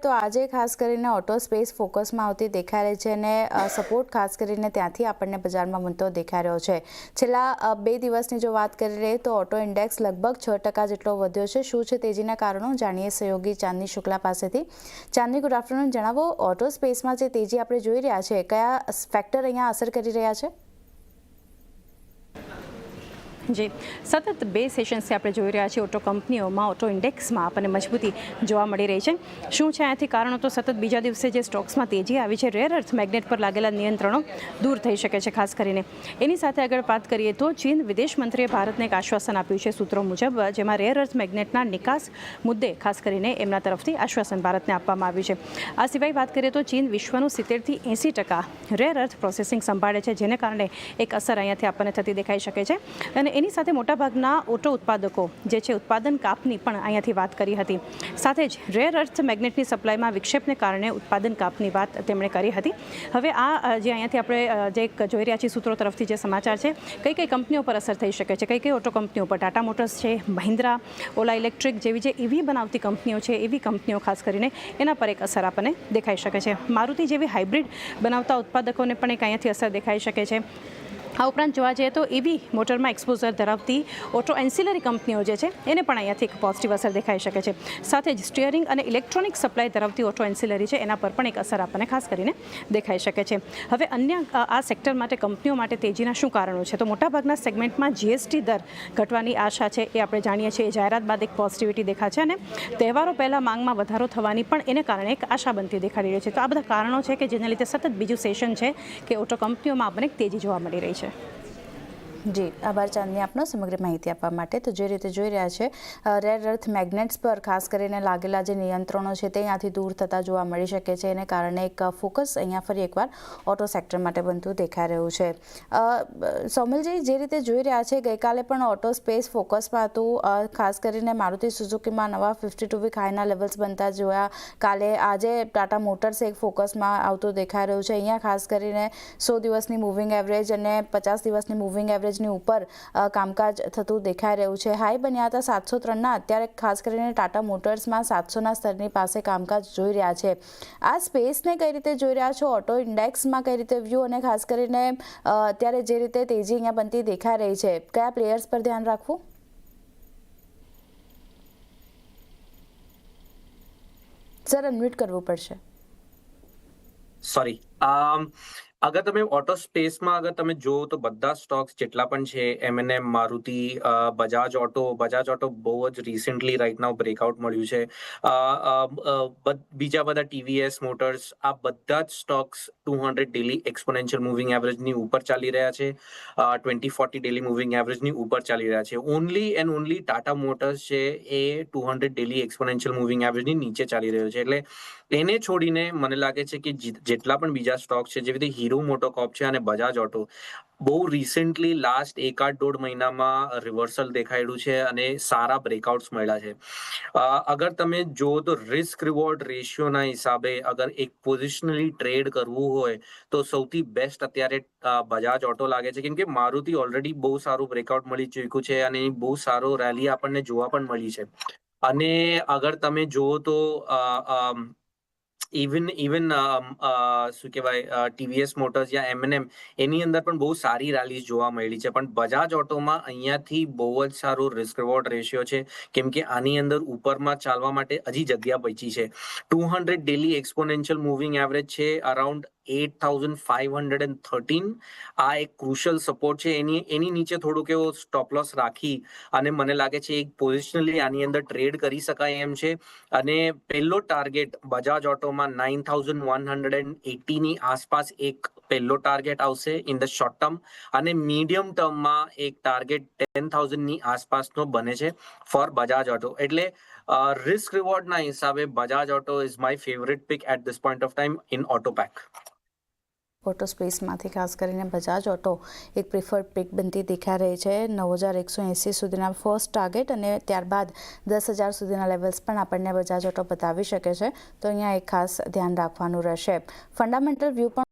તો આજે ખાસ કરીને ઓટો સ્પેસ ફોકસમાં આવતી દેખાઈ રહી છે અને સપોર્ટ ખાસ કરીને ત્યાંથી આપણને બજારમાં બનતો દેખાઈ રહ્યો છે. છેલ્લા 2 દિવસની જો વાત કરી લઈએ તો ઓટો ઇન્ડેક્સ લગભગ 6% જેટલો વધ્યો છે. શું છે તેજીના કારણો જાણીએ સહયોગી ચાંદની શુક્લા પાસેથી. ચાંદની, ગુડ આફ્ટરનૂન. જણાવો, ઓટો સ્પેસમાં જે તેજી આપણે જોઈ રહ્યા છે, કયા ફેક્ટર અહીંયા અસર કરી રહ્યા છે? જી, સતત 2 સેશન્સથી આપણે જોઈ રહ્યા છીએ ઓટો કંપનીઓમાં ઓટો ઇન્ડેક્સમાં આપણને મજબૂતી જોવા મળી રહી છે. શું છે આથી કારણો? તો સતત બીજા દિવસે જે સ્ટોક્સમાં તેજી આવી છે, રેર અર્થ મેગ્નેટ પર લાગેલા નિયંત્રણો દૂર થઈ શકે છે ખાસ કરીને. એની સાથે આગળ વાત કરીએ તો ચીન વિદેશ મંત્રીએ ભારતને એક આશ્વાસન આપ્યું છે સૂત્રો મુજબ, જેમાં રેર અર્થ મેગ્નેટના નિકાસ મુદ્દે ખાસ કરીને એમના તરફથી આશ્વાસન ભારતને આપવામાં આવ્યું છે. આ સિવાય વાત કરીએ તો ચીન વિશ્વનું 70 થી 80% રેર અર્થ પ્રોસેસિંગ સંભાળે છે, જેને કારણે એક અસર અહીંયાથી આપણને થતી દેખાઈ શકે છે. અને એની સાથે મોટાભાગના ઓટો ઉત્પાદકો જે છે ઉત્પાદન કાપની પણ અહીંયાથી વાત કરી હતી. સાથે જ રેર અર્થ મેગ્નેટની સપ્લાયમાં વિક્ષેપને કારણે ઉત્પાદન કાપની વાત તેમણે કરી હતી. હવે આ જે અહીંયાથી આપણે જે જોઈ રહ્યા છીએ સૂત્રો તરફથી જે સમાચાર છે, કઈ કઈ કંપનીઓ પર અસર થઈ શકે છે, કઈ કઈ ઓટો કંપનીઓ પર? ટાટા મોટર્સ છે, મહિન્દ્રા, ઓલા ઇલેક્ટ્રિક જેવી જે EV બનાવતી કંપનીઓ છે, એવી કંપનીઓ ખાસ કરીને એના પર એક અસર આપણને દેખાઈ શકે છે. મારુતિ જેવી હાઇબ્રિડ બનાવતા ઉત્પાદકોને પણ એક અહીંયાથી અસર દેખાઈ શકે છે. આ ઉપરાંત જોવા જઈએ તો EV મોટરમાં એક્સપોઝર ધરાવતી ઓટો એન્સિલરી કંપનીઓ જે છે એને પણ અહીંયાથી એક પોઝિટિવ અસર દેખાઈ શકે છે. સાથે જ સ્ટીયરિંગ અને ઇલેક્ટ્રોનિક સપ્લાય ધરાવતી ઓટો એન્સિલરી છે એના પર પણ એક અસર આપણને ખાસ કરીને દેખાઈ શકે છે. હવે અન્ય આ સેક્ટર માટે કંપનીઓ માટે તેજીના શું કારણો છે? તો મોટાભાગના સેગમેન્ટમાં GST દર ઘટવાની આશા છે, એ આપણે જાણીએ છીએ. જાહેરાત બાદ એક પોઝિટિવિટી દેખાય છે અને તહેવારો પહેલાં માંગમાં વધારો થવાની પણ એને કારણે એક આશા બનતી દેખાડી રહી છે. તો આ બધા કારણો છે કે જેના લીધે સતત બીજું સેશન છે કે ઓટો કંપનીઓમાં આપણને એક તેજી જોવા મળી રહી છે. જી, આભાર ચાંદની આપનો સમગ્ર માહિતી આપવા માટે. તો જે રીતે જોઈ રહ્યા છે, રેર અર્થ મેગ્નેટ્સ પર ખાસ કરીને લાગેલા જે નિયંત્રણો છે તે અહીંયાથી દૂર થતા જોવા મળી શકે છે. એને કારણે એક ફોકસ અહીંયા ફરી એકવાર ઓટો સેક્ટર માટે બનતું દેખાઈ રહ્યું છે. સોમલજી, જે રીતે જોઈ રહ્યા છે, ગઈકાલે પણ ઓટો સ્પેસ ફોકસમાં હતું. ખાસ કરીને મારુતિ સુઝુકીમાં નવા 52 વીક હાઈના લેવલ્સ બનતા જોયા. કાલે આજે ટાટા મોટર્સ એક ફોકસમાં આવતું દેખાઈ રહ્યું છે. અહીંયા ખાસ કરીને 100 દિવસની મૂવિંગ એવરેજ અને 50 દિવસની મૂવિંગ એવરેજ ની ઉપર કામકાજ થતું દેખાઈ રહ્યું છે. હાઈ બન્યા હતા 703ના, અત્યારે ખાસ કરીને ટાટા મોટર્સમાં 700ના સ્તરની પાસે કામકાજ જોઈ રહ્યા છે. આ સ્પેસને કઈ રીતે જોઈ રહ્યા છો? ઓટો ઇન્ડેક્સમાં કઈ રીતે વ્યૂ, અને ખાસ કરીને અત્યારે જે રીતે તેજી અહીંયા બનતી દેખાઈ રહી છે, કયા પ્લેયર્સ પર ધ્યાન રાખવું? સર, અનમ્યુટ કરવું પડશે. સોરી. અગર તમે ઓટો સ્પેસમાં અગર તમે જુઓ તો બધા સ્ટોક્સ જેટલા પણ છે, M&M, મારુતિ, બજાજ ઓટો બહુ જ રિસેન્ટલી રાઇટ નાઉ બ્રેકઆઉટ મળ્યું છે. બીજા બધા TVS મોટર્સ, આ બધા જ સ્ટોક્સ 200 ડેલી એક્સપોનેન્શિયલ મૂવિંગ એવરેજની ઉપર ચાલી રહ્યા છે, 20-40 ડેલી મૂવિંગ એવરેજની ઉપર ચાલી રહ્યા છે. Only and only Tata motors છે એ 200 ડેલી એક્સપોનેન્શિયલ મૂવિંગ એવરેજની નીચે ચાલી રહ્યો છે. એટલે એને છોડીને મને લાગે છે કે જેટલા પણ બીજા સ્ટોક છે, જેવી રીતે હીરો મોટોકોર્પ છે અને બજાજ ઓટો, બહુ રિસેન્ટલી લાસ્ટ 1-1.5 મહિનામાં રિવર્સલ દેખાયેલું છે અને સારા બ્રેકઆઉટ્સ મળ્યા છે. અગર તમે જુઓ તો રિસ્ક રિવોર્ડ રેશિયોના હિસાબે અગર એક પોઝિશનલી ટ્રેડ કરવું હોય તો સૌથી બેસ્ટ અત્યારે બજાજ ઓટો લાગે છે, કેમ કે મારુતિ ઓલરેડી બહુ સારું બ્રેકઆઉટ મળી ચૂક્યું છે અને બહુ સારો રેલી આપણને જોવા પણ મળી છે. અને અગર તમે જુઓ તો ઇવન શું કહેવાય, TVS મોટર્સ યા M&M, એની અંદર પણ બહુ સારી રેલીઝ જોવા મળી છે. પણ બજાજ ઓટોમાં અહીંયાથી બહુ જ સારું રિસ્ક રિવોર્ડ રેશિયો છે, કેમ કે આની અંદર ઉપરમાં ચાલવા માટે હજી જગ્યા બચી છે. 200 ડેલી એક્સપોનેન્શિયલ મૂવિંગ એવરેજ છે અરાઉન્ડ 8,513. આ એક ક્રુશિયલ સપોર્ટ છે. એની નીચે થોડુંક એવો સ્ટોપ લોસ રાખી અને મને લાગે છે એક પોઝિશનલી આની અંદર ટ્રેડ કરી શકાય એમ છે. અને પહેલો ટાર્ગેટ બજાજ ઓટોમાં 9,180 ની આસપાસ એક પહેલો ટાર્ગેટ આવશે ઇન ધ શોર્ટ ટર્મ, અને મીડિયમ ટર્મમાં એક ટાર્ગેટ 10,000 ની આસપાસનો બને છે ફોર બજાજ ઓટો. એટલે રિસ્ક રિવોર્ડના હિસાબે Bajaj Auto is my favourite pick at this point of time in auto pack. Auto સ્પેસમાંથી ખાસ કરીને બજાજ ઓટો એક પ્રિફર્ડ પિક બનતી દેખાઈ રહી છે. 9,180 સુધીના ફર્સ્ટ ટાર્ગેટ અને ત્યારબાદ 10,000 સુધીના લેવલ્સ પણ આપણને બજાજ ઓટો બતાવી શકે છે. તો અહીંયા એક ખાસ ધ્યાન રાખવાનું રહેશે. ફંડામેન્ટલ વ્યૂ પણ